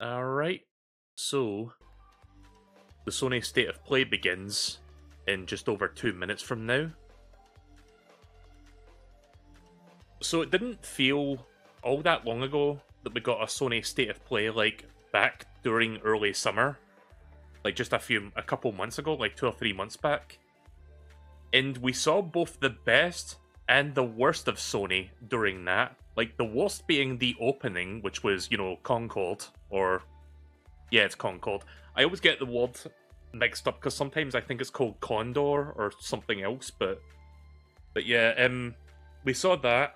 Alright, so the Sony State of Play begins in just over 2 minutes from now. So it didn't feel all that long ago that we got a Sony State of Play, like, back during early summer. Like, just a couple months ago, like 2 or 3 months back. And we saw both the best and the worst of Sony during that. Like, the worst being the opening, which was, you know, Concord, or... yeah, it's Concord. I always get the word mixed up, because sometimes I think it's called Condor, or something else, but yeah, we saw that,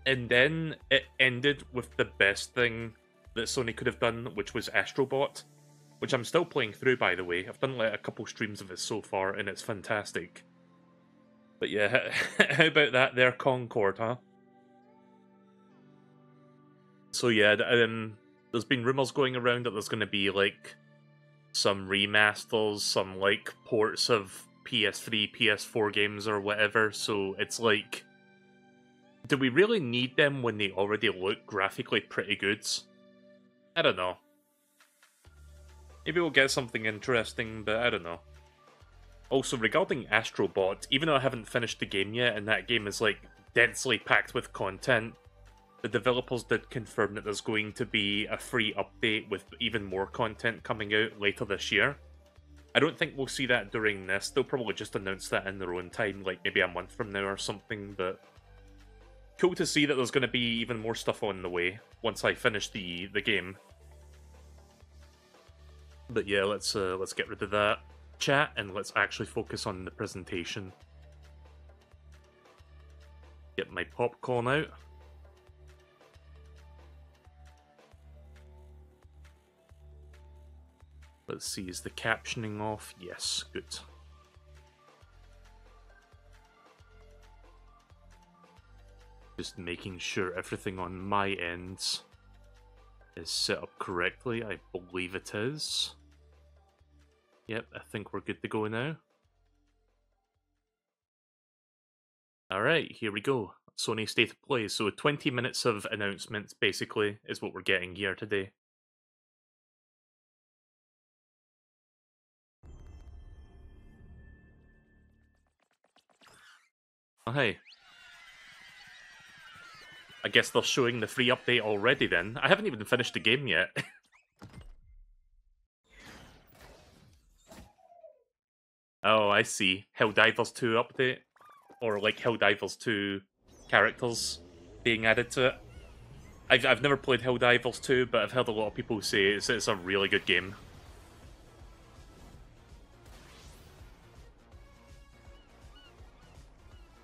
and then it ended with the best thing that Sony could have done, which was Astrobot, which I'm still playing through, by the way. I've done, like, a couple streams of it so far, and it's fantastic. But yeah, how about that there, Concord, huh? So yeah, there's been rumours going around that there's going to be, like, some remasters, some, like, ports of PS3, PS4 games or whatever, so it's like, do we really need them when they already look graphically pretty good? I don't know. Maybe we'll get something interesting, but I don't know. Also, regarding Astrobot, even though I haven't finished the game yet, and that game is, like, densely packed with content, the developers did confirm that there's going to be a free update with even more content coming out later this year. I don't think we'll see that during this. They'll probably just announce that in their own time, like maybe a month from now or something, but cool to see that there's going to be even more stuff on the way once I finish the game. But yeah, let's get rid of that chat and let's actually focus on the presentation. Get my popcorn out. Let's see, is the captioning off? Yes, good. Just making sure everything on my end is set up correctly. I believe it is. Yep, I think we're good to go now. Alright, here we go. Sony State of Play. So 20 minutes of announcements, basically, is what we're getting here today. Oh, hey. I guess they're showing the free update already then. I haven't even finished the game yet. Oh, I see. Helldivers 2 update? Or like Helldivers 2 characters being added to it. I've never played Helldivers 2, but I've heard a lot of people say it's a really good game.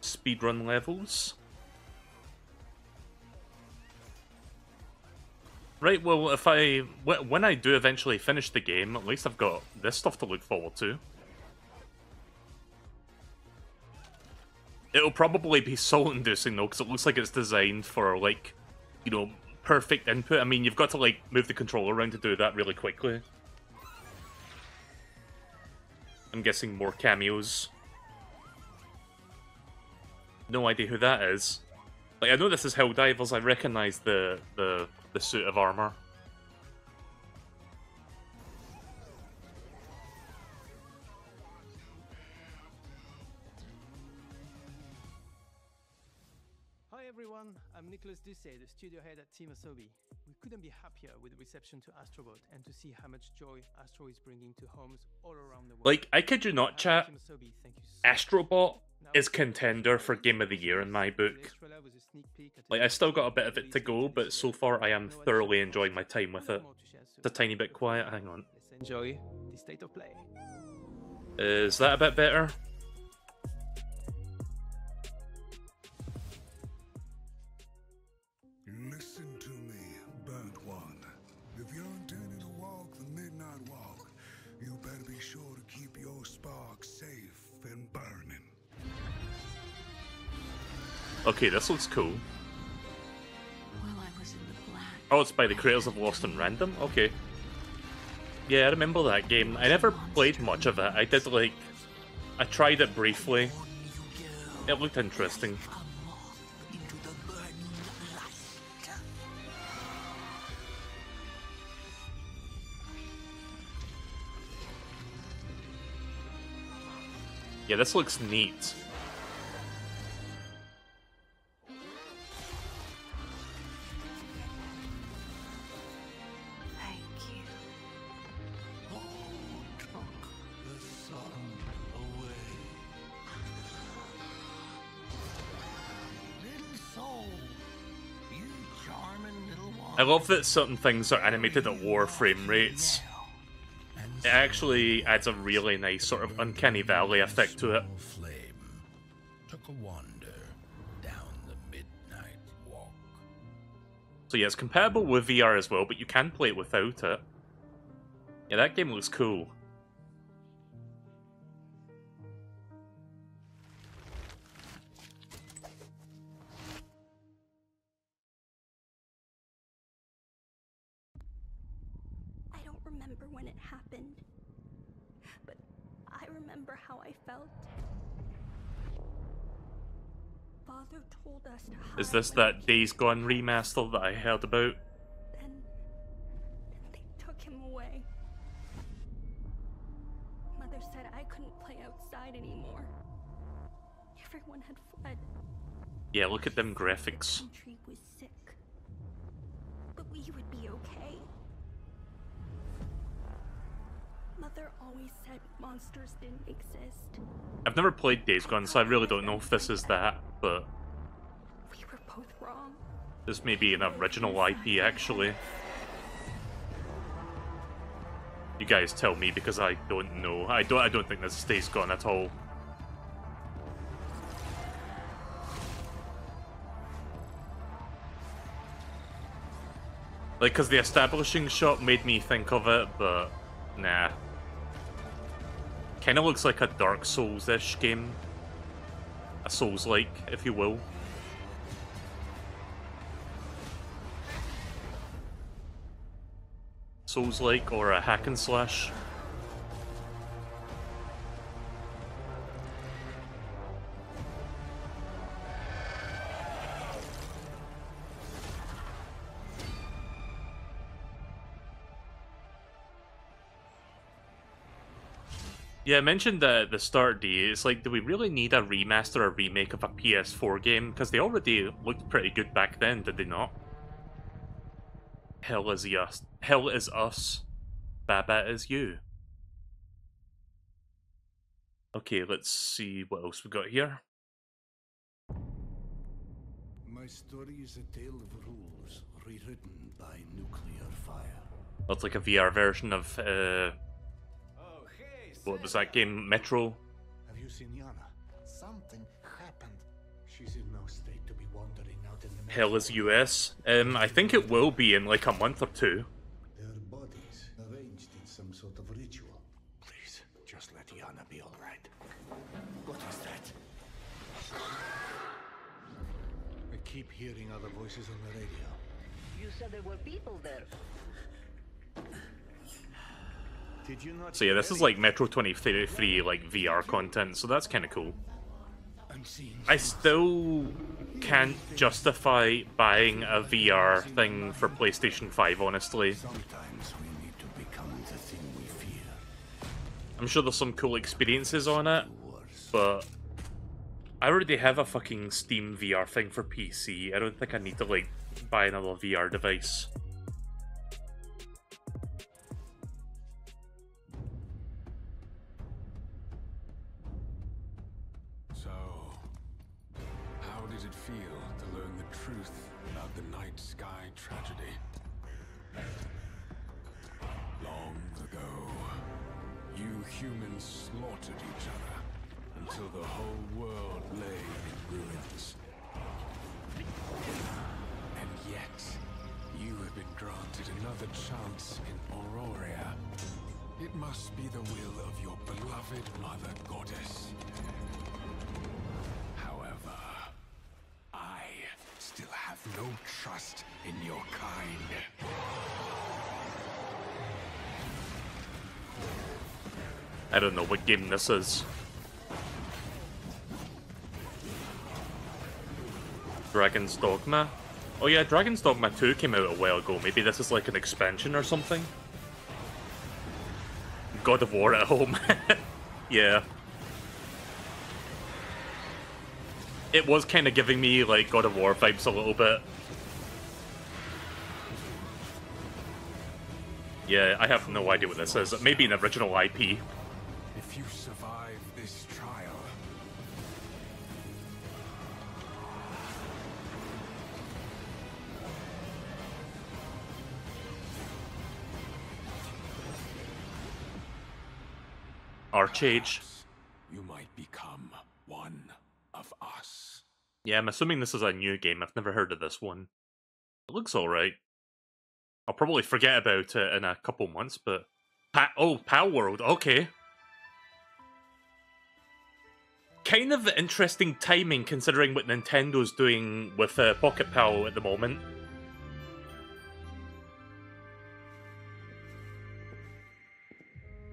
Speedrun levels. Right, well, when I do eventually finish the game, at least I've got this stuff to look forward to. It'll probably be soul-inducing, though, because it looks like it's designed for, like, you know, perfect input. I mean, you've got to, like, move the controller around to do that really quickly. I'm guessing more cameos. No idea who that is. Like, I know this is Helldivers, I recognise the suit of armour. Hi everyone, I'm Nicholas Ducey, the studio head at Team Asobi. We couldn't be happier with the reception to Astrobot and to see how much joy Astro is bringing to homes all around the world. Like, I kid you not, chat, Astrobot is contender for Game of the Year in my book. Like, I still got a bit of it to go, but so far I am thoroughly enjoying my time with it. It's a tiny bit quiet, hang on. Let's enjoy the state of play. Is that a bit better? Listen to me, burnt one. If you're intending to walk the midnight walk, you better be sure to keep your spark safe and burning. Okay, this looks cool. Oh, it's by the creators of Lost in Random? Okay. Yeah, I remember that game. I never played much of it. I did, like... I tried it briefly. It looked interesting. Into the burning light. Yeah, this looks neat. Thank you. Oh, took the sun away. Little soul, you charming little one. I love that certain things are animated at lower frame rates. It actually adds a really nice sort of uncanny valley effect to it. Flame took a wander down the midnight walk. So yeah, it's compatible with VR as well, but you can play it without it. Yeah, that game looks cool. I don't remember when it happened, but I remember how I felt. Father told us to hide. Is this that Days Gone remaster that I heard about? Then they took him away. Mother said I couldn't play outside anymore. Everyone had fled. Yeah, look at them graphics. The country was sick, but we would be okay. Mother always said monsters didn't exist. I've never played Days Gone, so I really don't know if this is that, but We were both wrong. this may be an original IP, actually. You guys tell me, because I don't know. I don't think this is Days Gone at all. Like, because the establishing shot made me think of it, but nah. Kinda looks like a Dark Souls-ish game. A Souls-like, if you will. Souls-like or a hack and slash. Yeah, I mentioned at the start, D. It's like, do we really need a remaster or remake of a PS4 game? Because they already looked pretty good back then, did they not? Hell is us. Hell is us. Baba is you. Okay, let's see what else we got here. My story is a tale of rules rewritten by nuclear fire. That's like a VR version of, what was that game? Metro? Have you seen Yana? Something happened. She's in no state to be wandering out in the Hell is US. I think it will be in like a month or two. Their bodies arranged in some sort of ritual. Please, just let Yana be all right. What is that? I keep hearing other voices on the radio. You said there were people there. Did you not? So yeah, this is like Metro 2033 like VR content, so that's kind of cool. I'm seeing I still can't justify buying a VR thing for PlayStation 5, honestly. sometimes we need to become the thing we fear. I'm sure there's some cool experiences on it, but I already have a fucking Steam VR thing for PC. I don't think I need to like buy another VR device. So, how did it feel to learn the truth about the night sky tragedy? Long ago, you humans slaughtered each other until the whole world lay in ruins. And yet, you have been granted another chance in Auroria. It must be the will of your beloved mother goddess. However, I still have no trust in your kind. I don't know what game this is. Dragon's Dogma. Oh yeah, Dragon's Dogma 2 came out a while ago. Maybe this is like an expansion or something? God of War at home. Yeah. It was kind of giving me like God of War vibes a little bit. Yeah, I have no idea what this is. It may be an original IP. If you survive this trial, Archage. you might become one of us. Yeah, I'm assuming this is a new game. I've never heard of this one. It looks alright. I'll probably forget about it in a couple months, but... Pal World, okay. Kind of interesting timing considering what Nintendo's doing with Pocket Pal at the moment.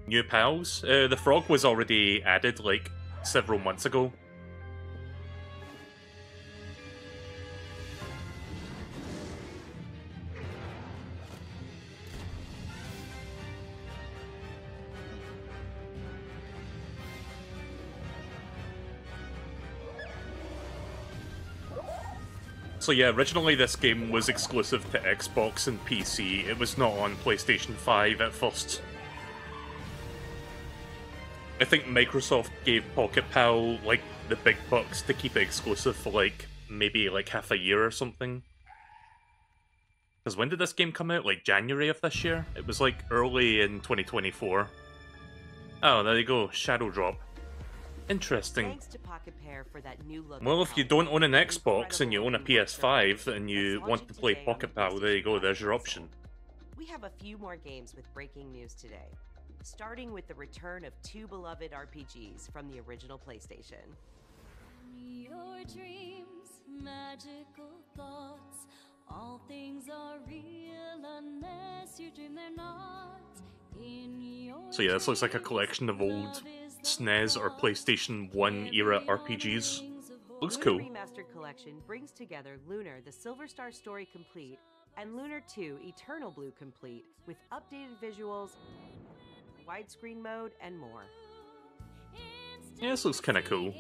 New pals? The frog was already added, like, several months ago. So yeah, originally this game was exclusive to Xbox and PC. It was not on PlayStation 5 at first. I think Microsoft gave Pocket Pal, like, the big bucks to keep it exclusive for, like, maybe, like, half a year or something. Because when did this game come out? Like, January of this year? It was, like, early in 2024. Oh, there you go. Shadow Drop. Interesting. Thanks to Pocket Pair for that new look. Well, if you don't own an Xbox and you own a PS5 and you want to play Pocket Pal, there you go, there's your option. We have a few more games with breaking news today. Starting with the return of two beloved RPGs from the original PlayStation. Your dreams, magical thoughts, all things are real unless you dream they're not. So yeah, this looks like a collection of old SNES or PlayStation 1 era RPGs. Looks cool. The Remastered Collection brings together Lunar, the Silver Star Story Complete, and Lunar 2, Eternal Blue Complete, with updated visuals, widescreen mode, and more. Yeah, this looks kinda cool.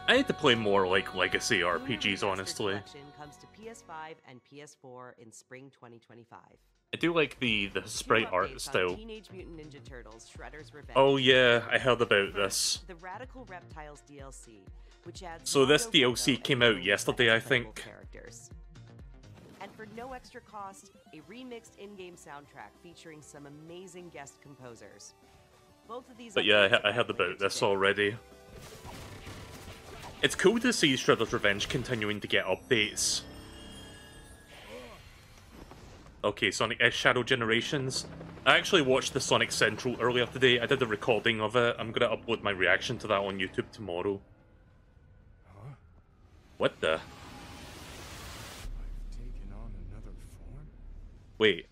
I need to play more, like, legacy RPGs, honestly. Collection comes to PS5 and PS4 in spring 2025. I do like the sprite art style. Teenage Mutant Ninja Turtles: Shredder's Revenge. Oh yeah, I heard about this. The Radical Reptiles DLC, which adds So this Mondo DLC Mondo came and out yesterday, I think. characters. And for no extra cost, a remixed in-game soundtrack featuring some amazing guest composers. Both of these. But yeah, I heard about this already. It's cool to see Shredder's Revenge continuing to get updates. Okay, Sonic S Shadow Generations. I actually watched the Sonic Central earlier today. I did a recording of it. I'm gonna upload my reaction to that on YouTube tomorrow. Huh? What the? I've taken on another form? Wait.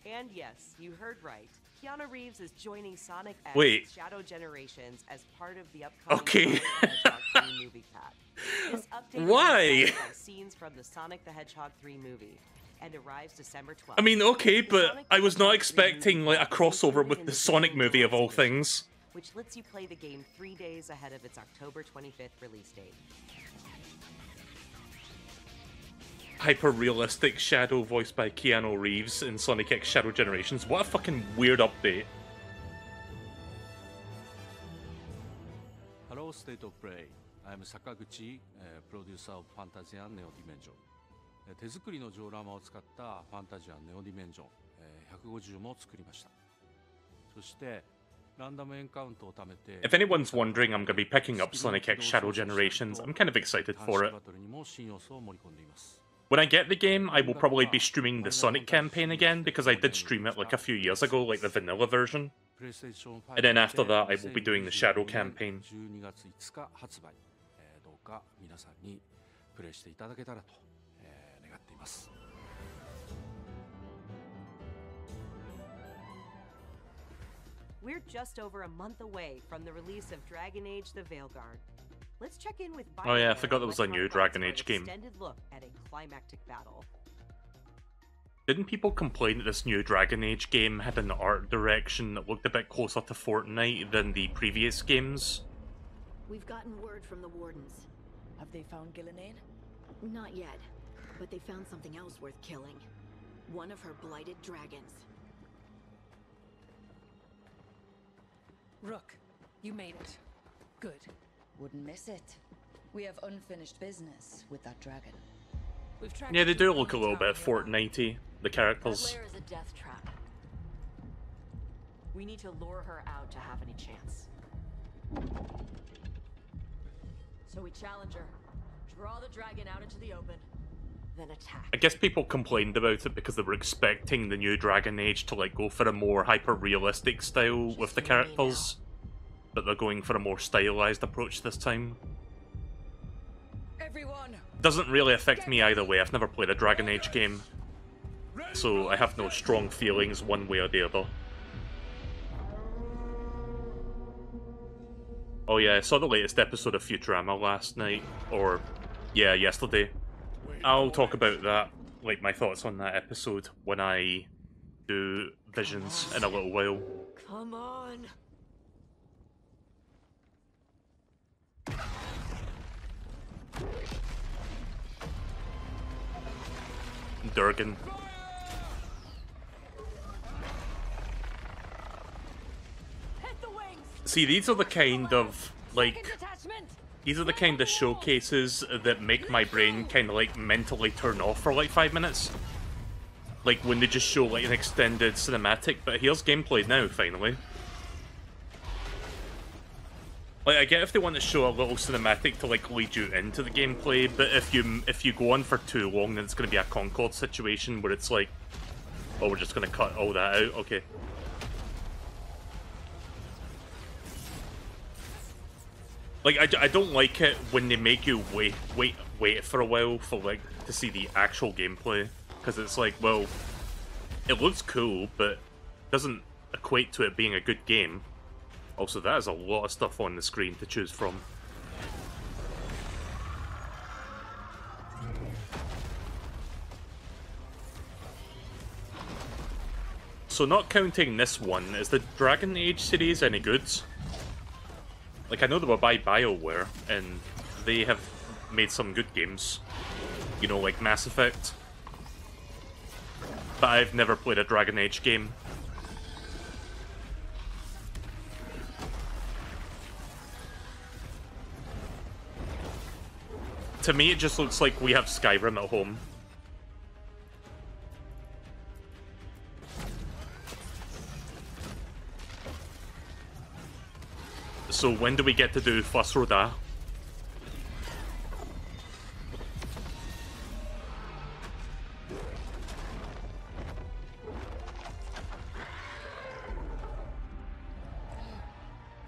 And yes, you heard right. Keanu Reeves is joining Sonic X Wait. Shadow Generations as part of the upcoming Okay. Sonic the Hedgehog 3 movie pack. This update Why? is inspired by scenes from the Sonic the Hedgehog 3 movie and arrives December 12th. I mean, okay, The but Sonic I the was not Hedgehog 3 expecting, movie like, a is crossover included with in the the Sonic Digital movie of all Deluxe things. which lets you play the game 3 days ahead of its October 25th release date. Hyper-realistic Shadow voiced by Keanu Reeves in Sonic X Shadow Generations. What a fucking weird update. Hello, State of Play. I'm Sakaguchi, producer of Fantasia Neo Dimension. 手作りのジオラマを使ったファンタジアネオディメンジョン150も作りました。そしてランダムエンカウントを貯めて If anyone's wondering, I'm going to be picking up Sonic X Shadow Generations. I'm kind of excited for it. バトルにも新要素を盛り込んでいます。 When I get the game, I will probably be streaming the Sonic campaign again, because I did stream it like a few years ago, like the vanilla version. And then after that, I will be doing the Shadow campaign. 12月5日発売。どうか皆さんにプレイしていただけたらと願っています。We're just over a month away from the release of Dragon Age: The Veilguard. Let's check in with Oh yeah, I BioWare forgot there was a new Electronic Dragon Arts Age for an game. extended look at a climactic battle. Didn't people complain that this new Dragon Age game had an art direction that looked a bit closer to Fortnite than the previous games? We've gotten word from the wardens. Have they found Gillenane? Not yet, but they found something else worth killing. One of her blighted dragons. Rook, you made it. Good. Wouldn't miss it. We have unfinished business with that dragon. We've tracked Yeah, they it to do the look a only little bit tower nearby. Fortnitey, the That characters. lair is a death trap. We need to lure her out to have any chance. So we challenge her, draw the dragon out into the open, then attack. I guess people complained about it because they were expecting the new Dragon Age to like go for a more hyper-realistic style with the characters, but they're going for a more stylized approach this time. Everyone, Doesn't really affect me either way. I've never played a Dragon Age game, so I have no strong feelings one way or the other. Oh yeah, I saw the latest episode of Futurama last night, or yeah, yesterday. I'll talk about that, like my thoughts on that episode, when I do Visions in a little while. Come on! Durgan. See, these are the kind of, like, these are the kind of showcases that make my brain kind of, like, mentally turn off for, like, 5 minutes. Like, when they just show, like, an extended cinematic, but here's gameplay now, finally. Like, I get if they want to show a little cinematic to, like, lead you into the gameplay, but if you go on for too long, then it's going to be a Concord situation where it's like, oh, we're just going to cut all that out, okay. Like, I don't like it when they make you wait for a while for, like, to see the actual gameplay. Because it's like, well, it looks cool, but doesn't equate to it being a good game. Also, that is a lot of stuff on the screen to choose from. So not counting this one, is the Dragon Age series any good? Like, I know they were by BioWare, and they have made some good games. You know, like Mass Effect. But I've never played a Dragon Age game. To me, it just looks like we have Skyrim at home. So when do we get to do Fasroda?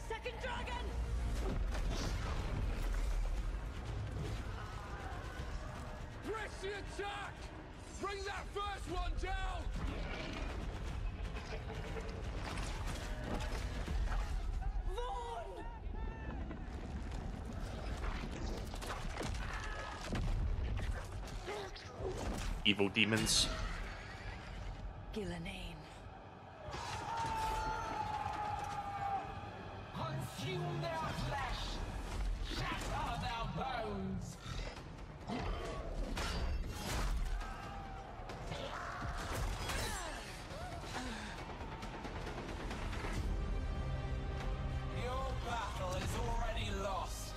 Second dragon! Press the attack! Bring that first one down! Evil demons. Gillenane. Consume their flesh! Shatter their bones! Your battle is already lost.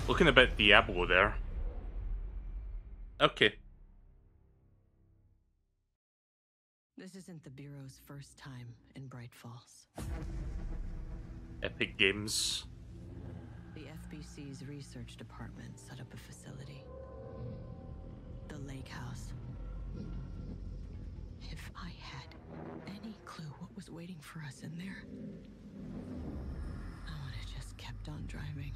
Looking a bit Diablo there. Okay. This isn't the Bureau's first time in Bright Falls. Epic Games. The FBC's research department set up a facility. The Lake House. If I had any clue what was waiting for us in there, I would have just kept on driving.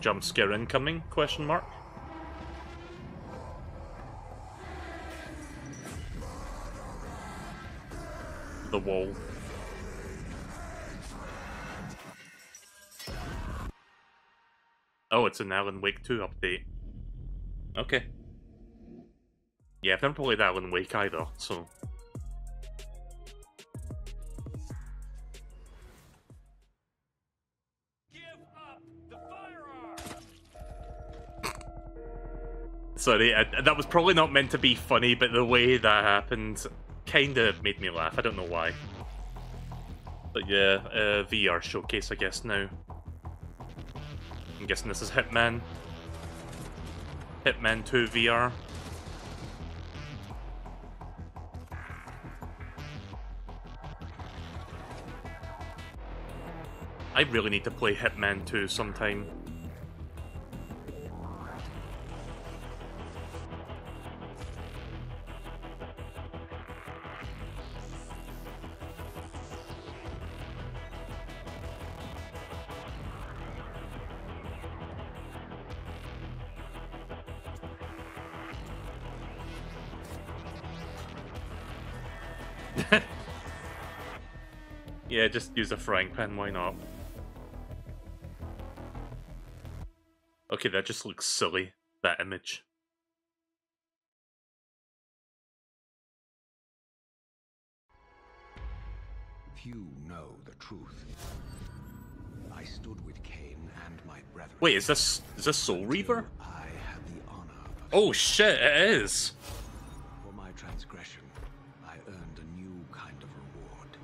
Jump scare incoming? Question mark. The wall. Oh, it's an Alan Wake 2 update. Okay. Yeah, I've never played Alan Wake either, so... Sorry, that was probably not meant to be funny, but the way that happened kinda made me laugh. I don't know why. But yeah, VR showcase, I guess, now. I'm guessing this is Hitman. Hitman 2 VR. I really need to play Hitman 2 sometime. Yeah, just use a frying pan, why not? Okay, that just looks silly, that image. Few know the truth. I stood with Cain and my brethren. Wait, is this Soul Reaver? I had the honor of... Oh shit, it is! For my transgression, I earned a new kind of reward.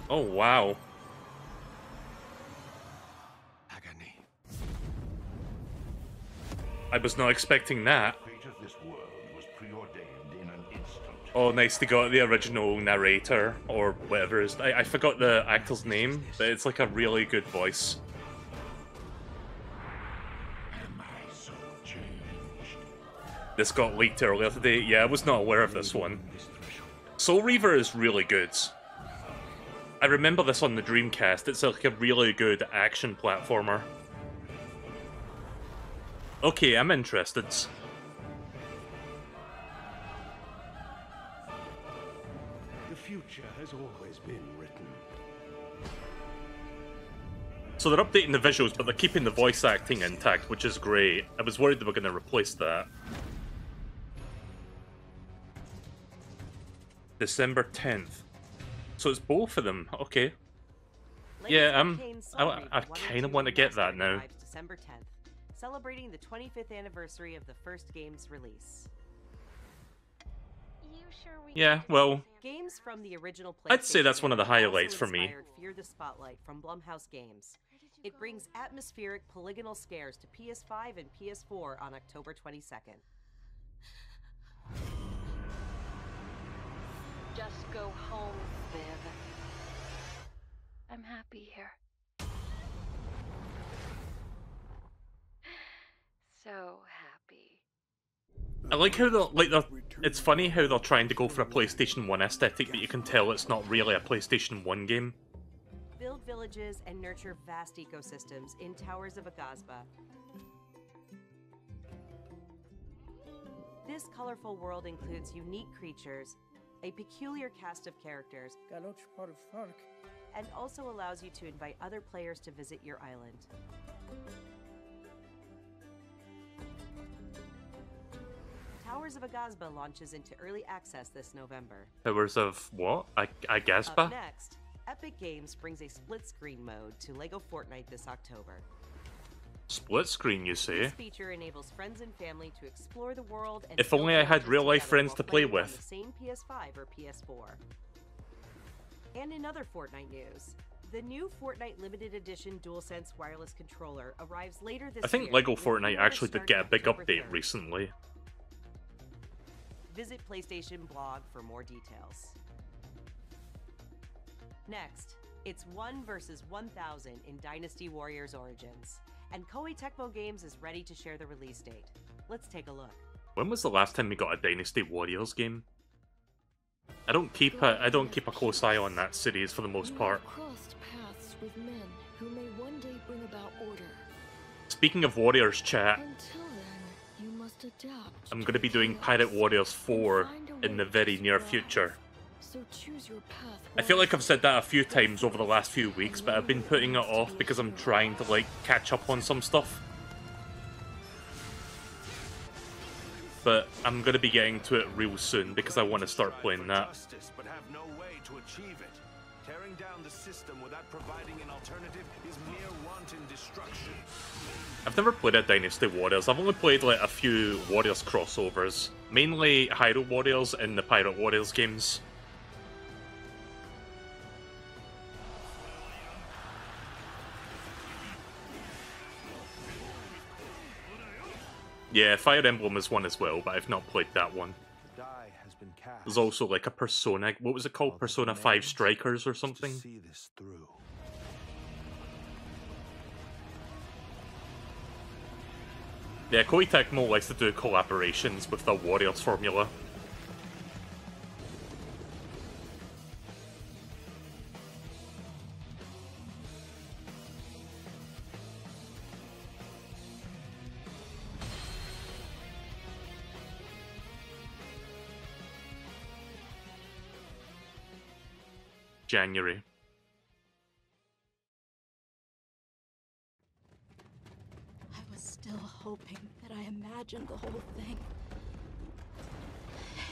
Oh wow. Agony. I was not expecting that. The fate of this world was preordained in an instant. Oh, nice to go the original narrator, or whatever it is. I forgot the actor's name, but it's like a really good voice. Am I so changed? This got leaked earlier today. Yeah, I was not aware of this one. Soul Reaver is really good. I remember this on the Dreamcast. It's like a really good action platformer. Okay, I'm interested. The future has always been written. So they're updating the visuals, but they're keeping the voice acting intact, which is great. I was worried they were going to replace that. December 10th. So it's both of them. Okay. Yeah, I kind of want to get that now. December 10th, celebrating the 25th anniversary of the first game's release. Yeah, well, Games from the original I'd say that's one of the PlayStation game highlights also for me. inspired Fear the Spotlight from Blumhouse Games. It brings atmospheric polygonal scares to PS5 and PS4 on October 22nd. Just go home, Viv. I'm happy here. So happy. I like how it's funny how they're trying to go for a PlayStation 1 aesthetic, but you can tell it's not really a PlayStation 1 game. Build villages and nurture vast ecosystems in Towers of Agazba. This colorful world includes unique creatures, a peculiar cast of characters, and also allows you to invite other players to visit your island. Towers of Agazba launches into early access this November. Towers of what? Up Agazba? next, Epic Games brings a split-screen mode to LEGO Fortnite this October. Split screen, you say? This feature enables friends and family to explore the world and If build only I had villages real-life together friends while to play playing on with. the same PS5 or PS4. And in other Fortnite news, the new Fortnite Limited Edition DualSense wireless controller arrives later this year. I think LEGO with Fortnite pre-order actually did get a big starting update October 3rd. recently. Visit PlayStation blog for more details. Next, it's 1 versus 1,000 in Dynasty Warriors Origins, and Koei Tecmo Games is ready to share the release date. Let's take a look. When was the last time we got a Dynasty Warriors game? I don't keep a close eye on that series for the most part. Crossed paths with men who may one day bring about order. Speaking of Warriors chat, Until then, you must adapt. I'm going to be doing Pirate Warriors 4 in the very near future. So choose your path. I feel like I've said that a few times over the last few weeks, but I've been putting it off because I'm trying to, like, catch up on some stuff. But I'm going to be getting to it real soon because I want to start playing that. Justice, but have no way to achieve it. Tearing down the system without providing an alternative is mere wanton destruction. I've never played a Dynasty Warriors. I've only played like a few Warriors crossovers, mainly Hyrule Warriors and the Pirate Warriors games. Yeah, Fire Emblem is one as well, but I've not played that one. The die has been cast. There's also like a Persona, what was it called? Persona 5 Strikers or something? See this through. Yeah, Koei Tecmo likes to do collaborations with the Warriors formula. January. I was still hoping that I imagined the whole thing.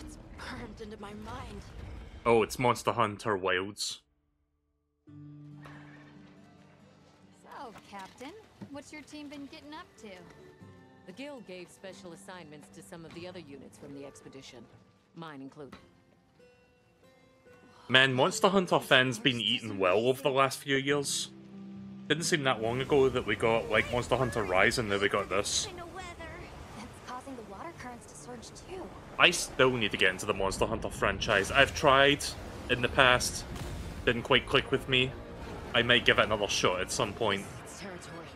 It's burned into my mind. Oh, it's Monster Hunter Wilds. So, Captain, what's your team been getting up to? The guild gave special assignments to some of the other units from the expedition, mine included. Man, Monster Hunter fans been eating well over the last few years. Didn't seem that long ago that we got, like, Monster Hunter Rise and now we got this. That's causing the water currents to surge too. I still need to get into the Monster Hunter franchise. I've tried in the past, didn't quite click with me. I might give it another shot at some point. It's territory,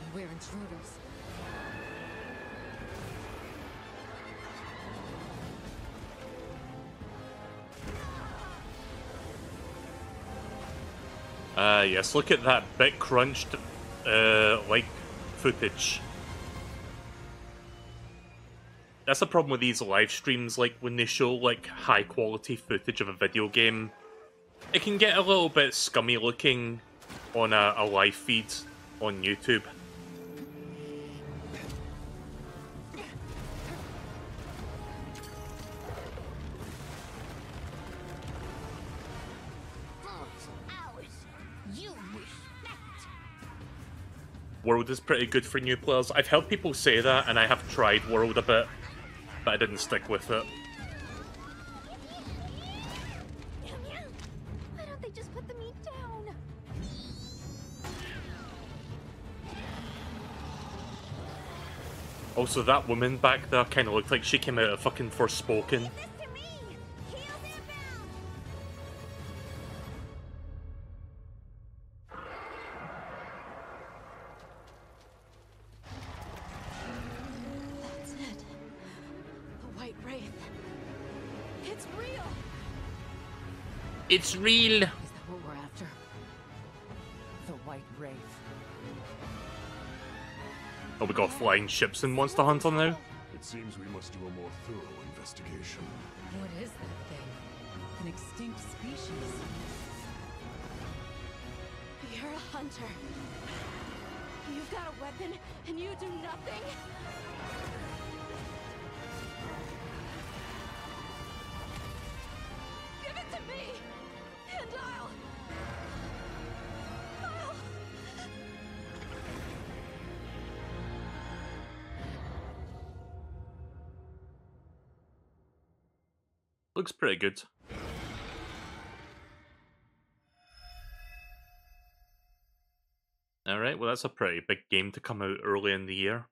and we're intruders. Yes, look at that bit crunched, like, footage. That's the problem with these live streams, like, when they show, like, high-quality footage of a video game, it can get a little bit scummy looking on a live feed on YouTube. World is pretty good for new players. I've heard people say that, and I have tried World a bit, but I didn't stick with it. Why don't they just put the meat down? Also, that woman back there kind of looked like she came out of fucking Forspoken. That's it. The White Wraith. It's real. It's real. Is that what we're after? The White Wraith. Oh, we got flying ships in Monster Hunter now? It seems we must do a more thorough investigation. What is that thing? An extinct species? You're a hunter. You've got a weapon, and you do nothing? Give it to me, and I'll... Looks pretty good. Alright, well that's a pretty big game to come out early in the year.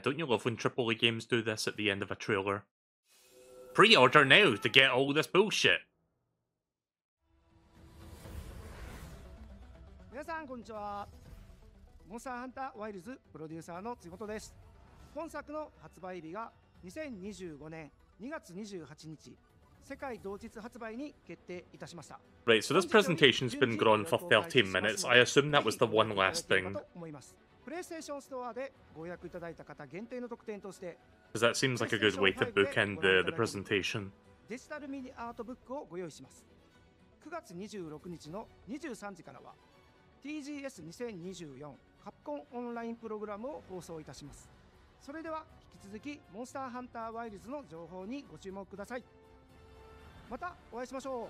Don't you love when AAA games do this at the end of a trailer? Pre-order now to get all this bullshit! 皆さんこんにちは。モンスターハンターワイルズプロデューサーのつごとです。本作の発売日が2025年2月28日世界同日発売に決定いたしました。 Right, so this presentation's been going on for 13 minutes. I assume that was the one last thing. プレイステーションストアでご予約いただいた方限定の特典として Because that seems like a good way to bookend the presentation. デジタルミニアートブックをご用意します。9月26日の23時からは TGS2024 カプコンオンラインプログラムを放送いたします。それでは引き続きモンスターハンターワイルズの情報にご注目ください。またお会いしましょう。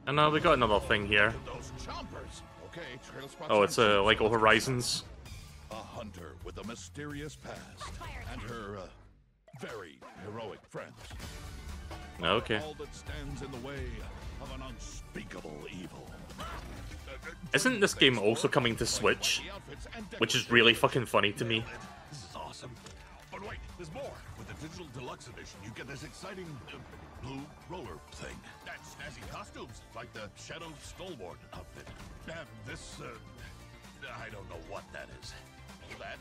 And now we got another thing here. Oh, it's Lego Horizons. A hunter with a mysterious past and her very heroic friends. Okay. All that stands in the way of an unspeakable evil. Isn't this game also coming to Switch? Which is really fucking funny to me. This is awesome. But wait, there's more. With the digital deluxe edition, you get this exciting blue roller thing. And snazzy costumes, like the Shadow Stalwart outfit. And this, I don't know what that is. That?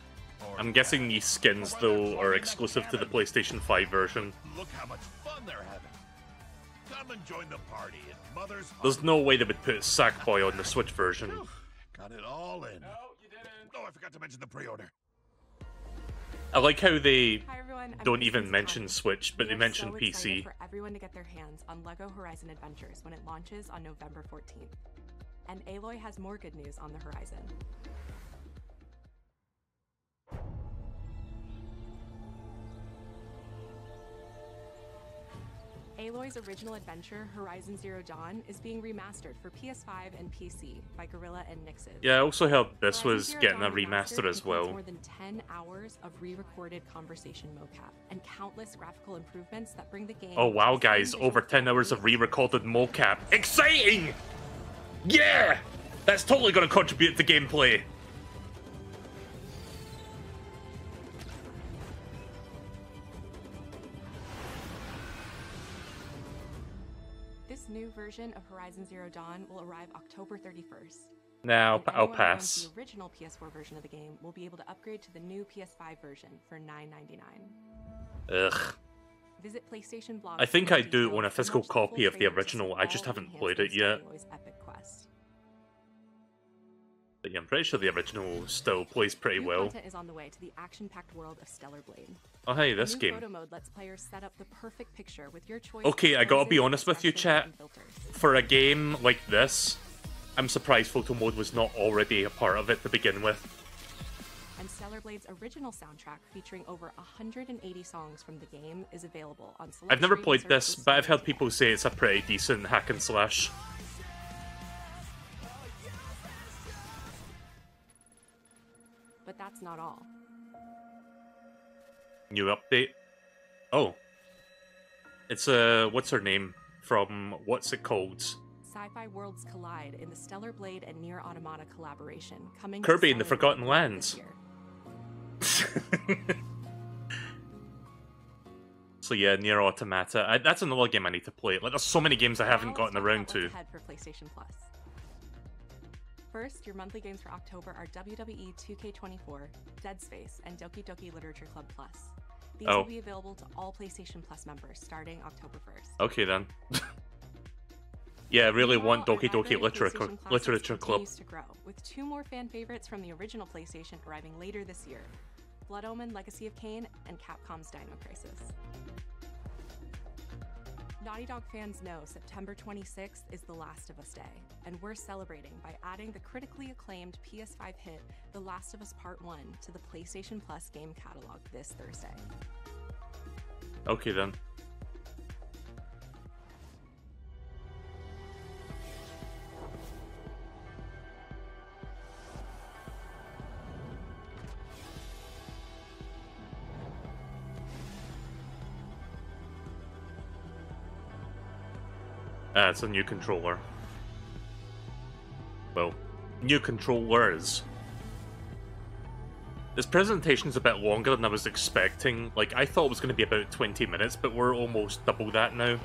Or I'm guessing these skins, though, are exclusive to the PlayStation 5 version. Look how much fun they're having. Come and join the party at Mother's Hut. There's no way they would put Sackboy on the Switch version. Got it all in. No, you didn't. Oh, I forgot to mention the pre-order. I like how they Hi everyone, don't even mention Switch, but they mention so PC. For everyone to get their hands on LEGO Horizon Adventures when it launches on November 14th. And Aloy has more good news on the horizon. Aloy's original adventure, Horizon Zero Dawn, is being remastered for PS5 and PC by Guerrilla and Nixon. Yeah, I also heard this Horizon was Zero getting a Dawn remaster Remastered as well. includes more than 10 hours of re-recorded conversation mocap and countless graphical improvements that bring the game. Oh wow, to the same guys, visual over 10 hours of re-recorded mocap. Exciting! Yeah! That's totally gonna contribute to gameplay. This new version of Horizon Zero Dawn will arrive October 31st. Now, And I'll anyone who owns pass. The original PS4 version of the game will be able to upgrade to the new PS5 version for $9.99. Ugh. Visit PlayStation blog. I think for I more do details own a and physical watch the full copy of the trailer to original, see I just all the haven't played it yet. enhancements to Aloy's epic quest. But yeah, I'm pretty sure the original still plays pretty New well. content is on the way to the action-packed world of Stellar Blade. Oh hey, this New game. photo mode lets players set up the perfect picture with your choice. Okay, of I gotta be poses, honest with you, expressions, chat. and filters. For a game like this, I'm surprised photo mode was not already a part of it to begin with. And Stellar Blade's original soundtrack, featuring over 180 songs from the game, is available on select I've never streaming played this, services but I've heard people say it's a pretty decent hack and slash. But that's not all. New update. Oh. It's what's her name from what's it called? Sci-fi worlds collide in the Stellar Blade and Nier Automata collaboration, coming Kirby to in the Stellar Forgotten Blade Lands. this year. So yeah, Nier Automata. That's another game I need to play. Like, there's so many games I haven't Now let's gotten talk around about what's to. ahead for PlayStation Plus. First, your monthly games for October are WWE 2K24, Dead Space, and Doki Doki Literature Club Plus. These Oh. will be available to all PlayStation Plus members starting October 1st. Okay then. Yeah, I really want Meanwhile, Doki our Doki library of PlayStation Classics Literature Club. continues to grow, with 2 more fan favorites from the original PlayStation arriving later this year: Blood Omen: Legacy of Kain and Capcom's Dino Crisis. Naughty Dog fans know September 26th is The Last of Us Day, and we're celebrating by adding the critically acclaimed PS5 hit The Last of Us Part 1 to the PlayStation Plus game catalog this Thursday. Okay then. Ah, it's a new controller. Well, new controllers. This presentation's a bit longer than I was expecting. Like, I thought it was going to be about 20 minutes, but we're almost double that now.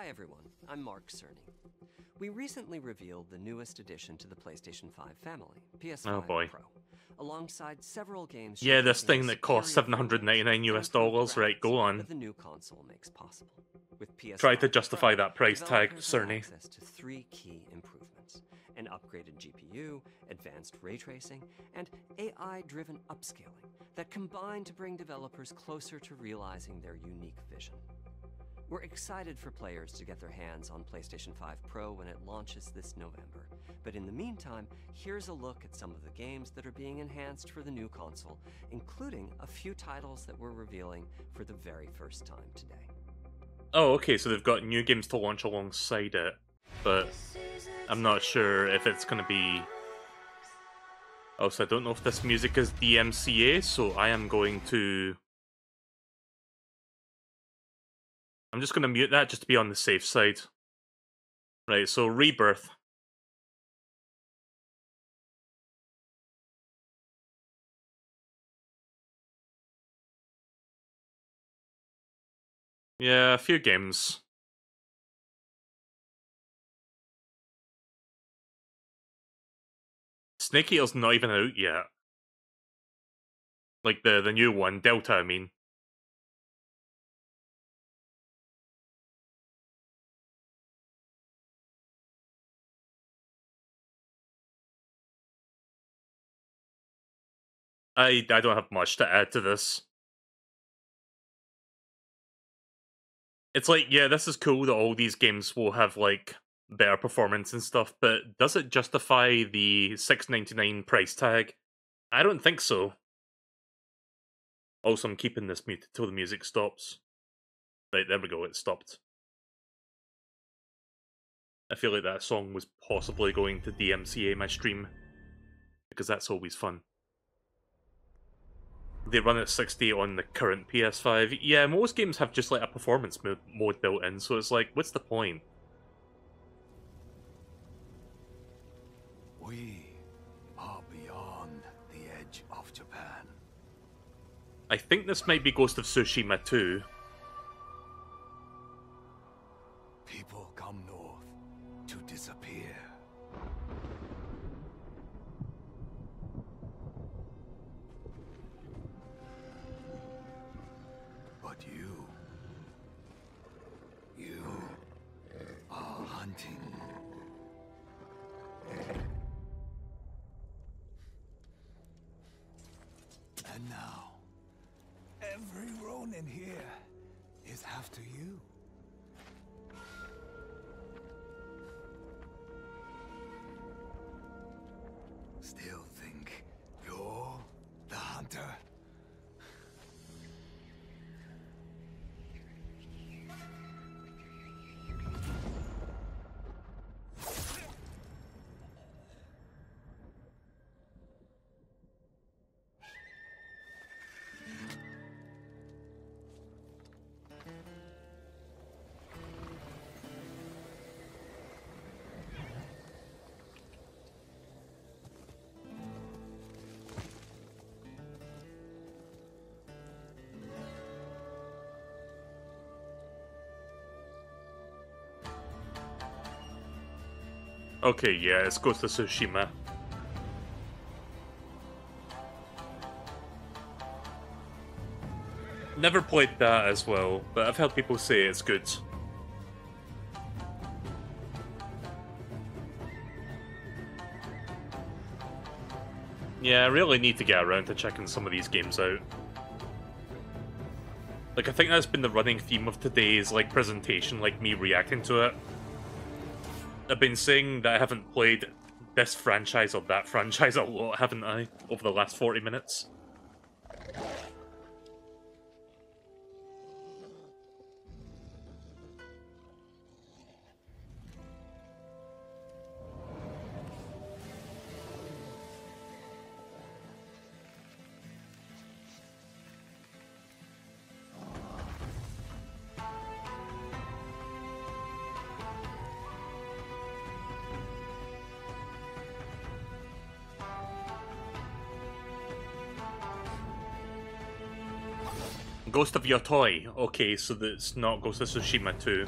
Hi everyone, I'm Mark Cerny. We recently revealed the newest addition to the PlayStation 5 family, PS5 Oh boy. Pro, alongside several games. Yeah, this showcasing thing the that costs superior $799 US dollars, right? Go on. that the new console makes possible. With PS5 Try to justify Pro, that price tag, developers have Cerny. access to 3 key improvements: an upgraded GPU, advanced ray tracing, and AI-driven upscaling that combine to bring developers closer to realizing their unique vision. We're excited for players to get their hands on PlayStation 5 Pro when it launches this November. But in the meantime, here's a look at some of the games that are being enhanced for the new console, including a few titles that we're revealing for the very first time today. Oh, okay, so they've got new games to launch alongside it, but I'm not sure if it's going to be... Also, I don't know if this music is DMCA, so I am going to... I'm just going to mute that just to be on the safe side. Right, so Rebirth. Yeah, a few games. Snake Eater's not even out yet. Like the new one, Delta, I mean. I don't have much to add to this. It's like, yeah, this is cool that all these games will have, like, better performance and stuff, but does it justify the $6.99 price tag? I don't think so. Also, I'm keeping this muted till the music stops. Right, there we go, it stopped. I feel like that song was possibly going to DMCA my stream, because that's always fun. They run at 60 on the current PS5. Yeah, most games have just like a performance mode built in, so it's like, what's the point? We are beyond the edge of Japan. I think this might be Ghost of Tsushima 2. People come north to disappear. But you are hunting. And now, every Ronin here is after you. Still think you're the hunter? Okay, yeah, it's Ghost of Tsushima. Never played that as well, but I've heard people say it's good. Yeah, I really need to get around to checking some of these games out. Like, I think that's been the running theme of today's, like, presentation, like, me reacting to it. I've been saying that I haven't played this franchise or that franchise a lot, haven't I, over the last 40 minutes? Ghost of Your Toy. Okay, so that's not Ghost of Tsushima 2.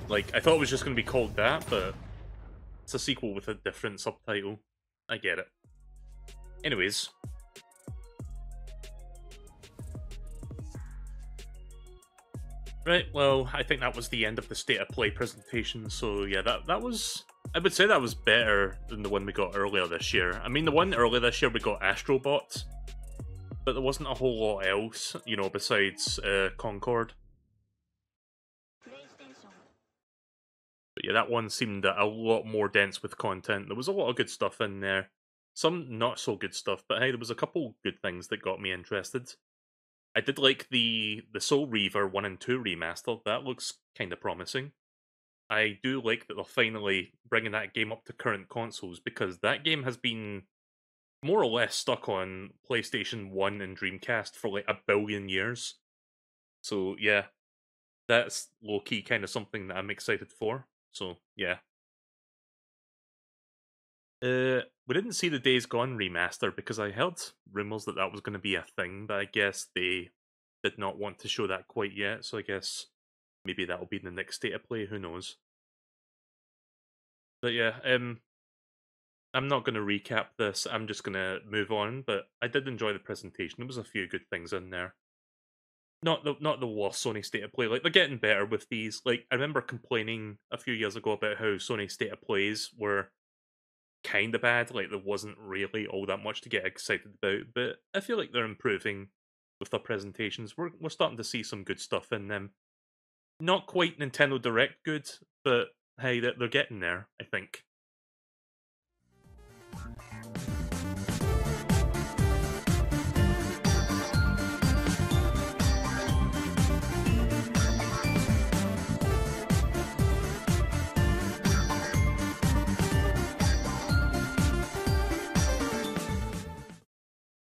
Like, I thought it was just going to be called that, but it's a sequel with a different subtitle. I get it. Anyways. Right, well, I think that was the end of the State of Play presentation, so yeah, that was... I would say that was better than the one we got earlier this year. I mean, the one earlier this year we got Astrobot, but there wasn't a whole lot else, you know, besides Concord. But yeah, that one seemed a lot more dense with content. There was a lot of good stuff in there. Some not so good stuff, but hey, there was a couple good things that got me interested. I did like the Soul Reaver 1 and 2 remaster. That looks kind of promising. I do like that they're finally bringing that game up to current consoles, because that game has been more or less stuck on PlayStation 1 and Dreamcast for like a billion years. So yeah, that's low-key kind of something that I'm excited for. So yeah. We didn't see the Days Gone remaster because I heard rumors that that was going to be a thing, but I guess they did not want to show that quite yet, so I guess maybe that'll be in the next State of Play, who knows. But yeah, I'm not going to recap this, I'm just going to move on, but I did enjoy the presentation. There was a few good things in there. Not the worst Sony State of Play, like, they're getting better with these. Like, I remember complaining a few years ago about how Sony State of Plays were kind of bad, like there wasn't really all that much to get excited about, but I feel like they're improving with their presentations. We're starting to see some good stuff in them. Not quite Nintendo Direct good, but hey, they're getting there, I think.